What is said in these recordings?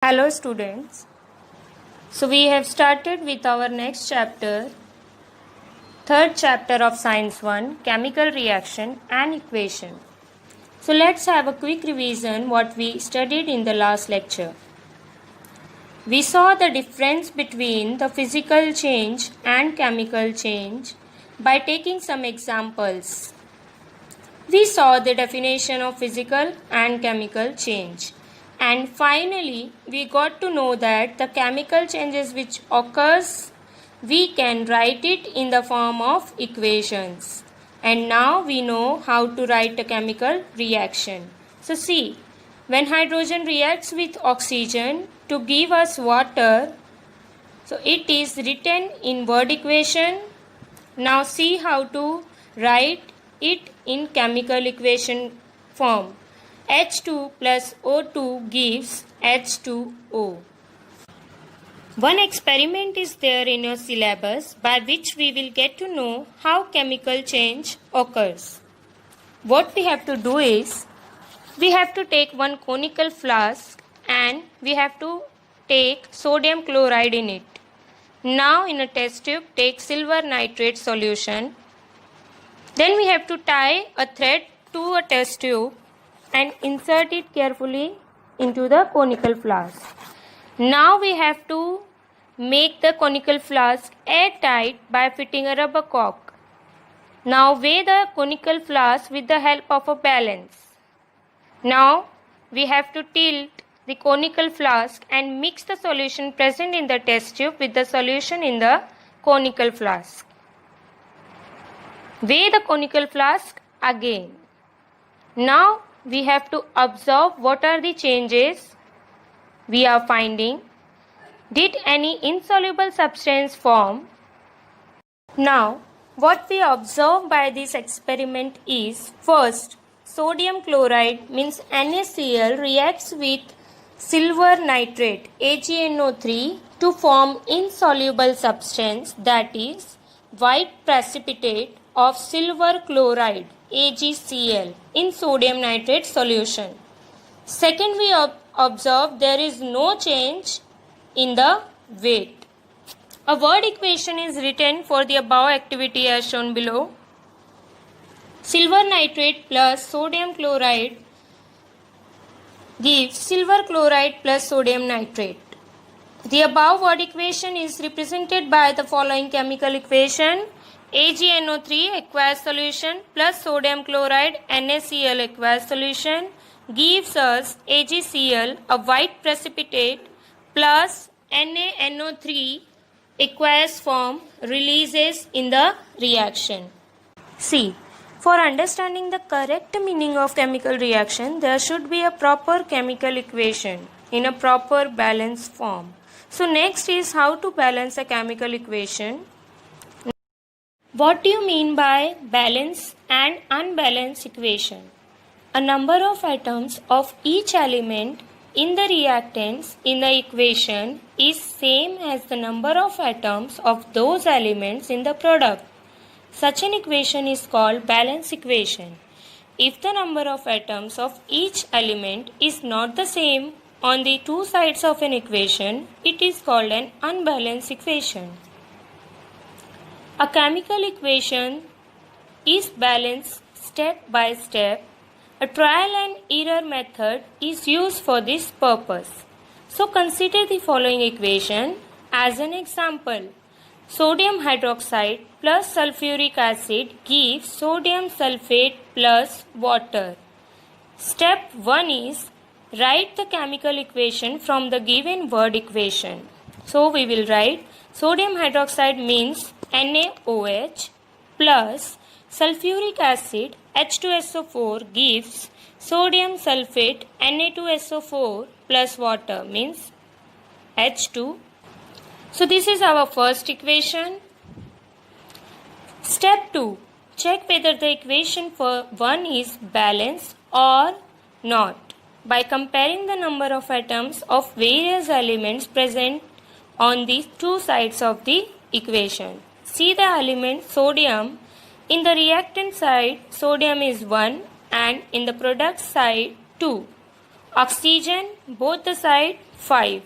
Hello students. So we have started with our next chapter, third chapter of Science 1, Chemical Reaction and Equation. So let's have a quick revision what we studied in the last lecture. We saw the difference between the physical change and chemical change by taking some examples. We saw the definition of physical and chemical change. And finally, we got to know that the chemical changes which occurs, we can write it in the form of equations. And now we know how to write a chemical reaction. So see, when hydrogen reacts with oxygen to give us water, so it is written in word equation. Now see how to write it in chemical equation form. H2 plus O2 gives H2O. One experiment is there in your syllabus by which we will get to know how chemical change occurs. What we have to do is, we have to take one conical flask and we have to take sodium chloride in it. Now in a test tube, take silver nitrate solution. Then we have to tie a thread to a test tube and insert it carefully into the conical flask. Now we have to make the conical flask airtight by fitting a rubber cork. Now weigh the conical flask with the help of a balance. Now we have to tilt the conical flask and mix the solution present in the test tube with the solution in the conical flask. Weigh the conical flask again. Now we have to observe what are the changes we are finding. Did any insoluble substance form? Now what we observe by this experiment is, first, sodium chloride means NaCl reacts with silver nitrate AgNO3 to form insoluble substance, that is white precipitate of silver chloride AgCl in sodium nitrate solution. Second, we observe there is no change in the weight. A word equation is written for the above activity as shown below. Silver nitrate plus sodium chloride gives silver chloride plus sodium nitrate. The above word equation is represented by the following chemical equation. AgNO3 aqueous solution plus sodium chloride NaCl aqueous solution gives us AgCl, a white precipitate, plus NaNO3 aqueous form releases in the reaction. See, for understanding the correct meaning of chemical reaction, there should be a proper chemical equation in a proper balanced form. So next is how to balance a chemical equation. What do you mean by balance and unbalanced equation? A number of atoms of each element in the reactants in the equation is same as the number of atoms of those elements in the product. Such an equation is called balance equation. If the number of atoms of each element is not the same on the two sides of an equation, it is called an unbalanced equation. A chemical equation is balanced step by step. A trial and error method is used for this purpose. So consider the following equation as an example. Sodium hydroxide plus sulfuric acid gives sodium sulfate plus water. Step 1 is write the chemical equation from the given word equation. So we will write sodium hydroxide means NaOH plus sulfuric acid H2SO4 gives sodium sulfate Na2SO4 plus water means H2. So this is our first equation. Step 2. Check whether the equation for 1 is balanced or not by comparing the number of atoms of various elements present on the two sides of the equation. See the element sodium. In the reactant side, sodium is 1 and in the product side 2. Oxygen, both the side 5.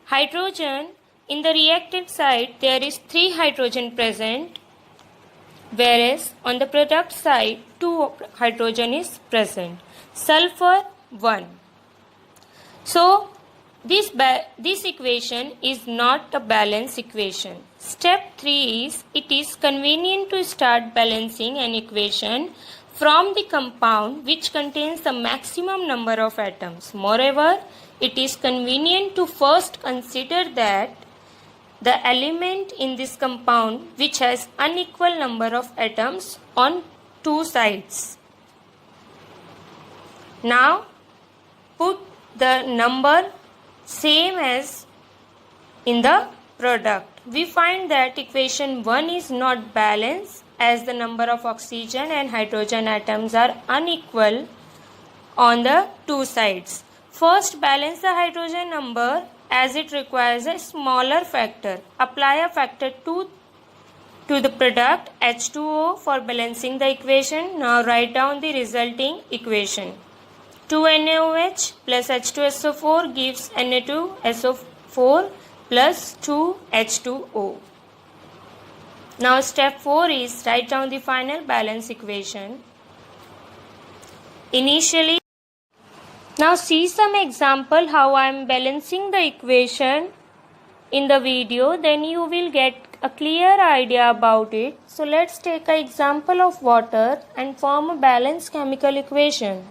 Hydrogen, in the reactant side there is 3 hydrogen present, whereas on the product side 2 hydrogen is present. Sulfur 1. So this equation is not a balance equation. Step 3 is, it is convenient to start balancing an equation from the compound which contains the maximum number of atoms. Moreover, it is convenient to first consider that the element in this compound which has unequal number of atoms on two sides. Now put the number same as in the product. We find that equation 1 is not balanced as the number of oxygen and hydrogen atoms are unequal on the two sides. First, balance the hydrogen number as it requires a smaller factor. Apply a factor 2 to the product H2O for balancing the equation. Now write down the resulting equation. 2NaOH plus H2SO4 gives Na2SO4 plus 2H2O. Now step 4 is write down the final balance equation. Now see some example how I am balancing the equation in the video, then you will get a clear idea about it. So let's take an example of water and form a balanced chemical equation.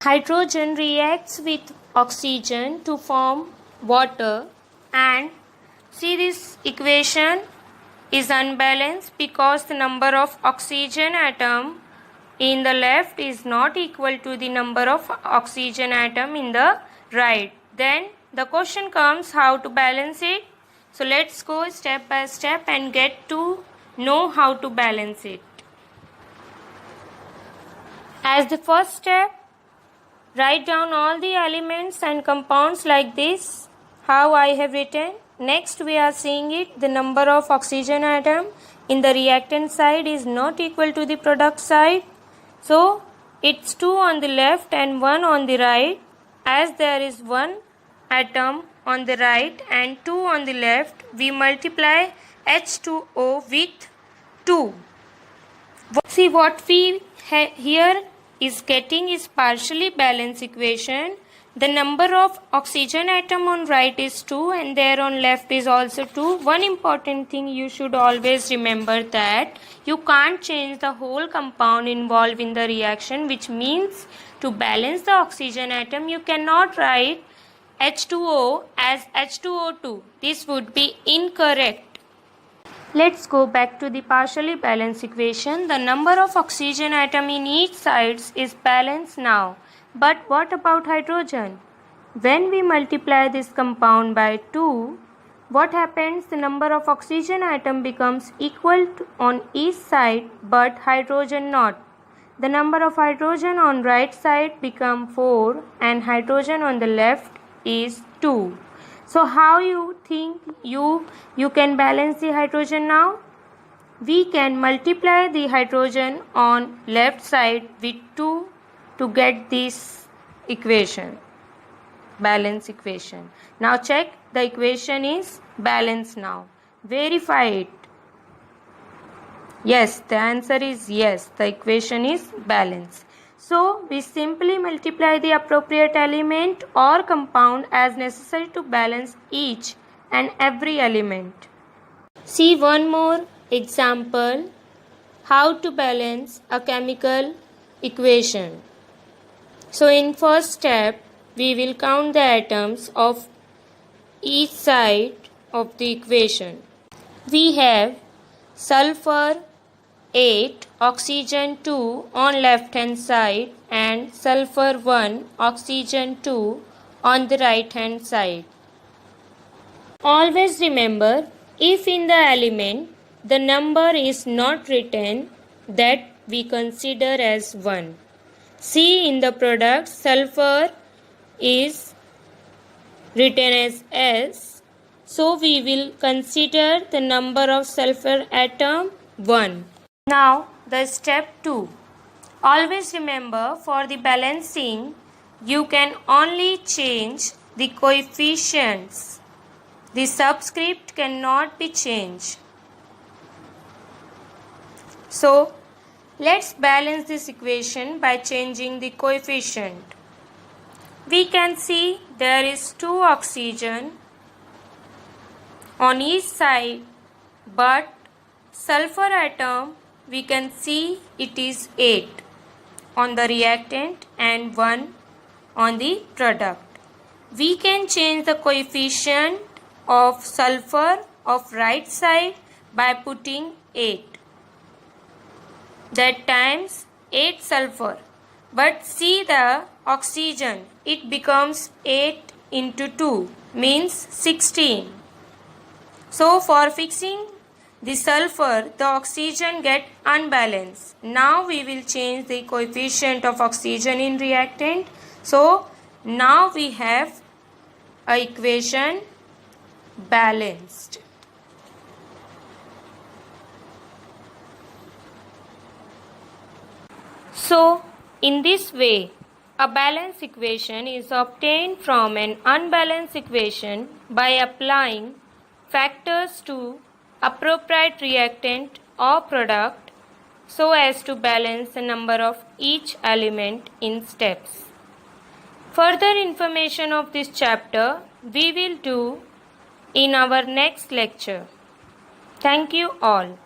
Hydrogen reacts with oxygen to form water, and see this equation is unbalanced because the number of oxygen atom in the left is not equal to the number of oxygen atom in the right. Then the question comes how to balance it. So let's go step by step and get to know how to balance it. As the first step, write down all the elements and compounds like this, how I have written. Next we are seeing it, the number of oxygen atom in the reactant side is not equal to the product side. So it's 2 on the left and 1 on the right. As there is 1 atom on the right and 2 on the left, we multiply H2O with 2. See what we here is getting is partially balanced equation. The number of oxygen atom on right is 2 and there on left is also 2. One important thing you should always remember that you can't change the whole compound involved in the reaction, which means to balance the oxygen atom you cannot write H2O as H2O2. This would be incorrect. Let's go back to the partially balanced equation. The number of oxygen atom in each sides is balanced now. But what about hydrogen? When we multiply this compound by 2, what happens? The number of oxygen atom becomes equal on each side but hydrogen not. The number of hydrogen on right side become 4 and hydrogen on the left is 2. So how you think you can balance the hydrogen now? We can multiply the hydrogen on left side with 2 to get this equation, balance equation. Now check the equation is balanced now. Verify it. Yes, the answer is yes, the equation is balanced. So we simply multiply the appropriate element or compound as necessary to balance each and every element. See one more example how to balance a chemical equation. So in first step, we will count the atoms of each side of the equation. We have sulfur 8, oxygen 2 on left hand side and sulfur 1, oxygen 2 on the right hand side. Always remember, if in the element the number is not written, that we consider as 1. See in the product sulfur is written as S, so we will consider the number of sulfur atom 1. Now the step 2. Always remember for the balancing you can only change the coefficients. The subscript cannot be changed. So, let's balance this equation by changing the coefficient. We can see there is 2 oxygen on each side, but sulfur atom we can see it is 8 on the reactant and 1 on the product. We can change the coefficient of sulfur of right side by putting 8. That times 8 sulfur. But see the oxygen, it becomes 8 into 2 means 16. So for fixing the sulfur, the oxygen get unbalanced. Now we will change the coefficient of oxygen in reactant. So now we have a equation balanced. So in this way, a balanced equation is obtained from an unbalanced equation by applying factors to appropriate reactant or product so as to balance the number of each element in steps. Further information of this chapter we will do in our next lecture. Thank you all.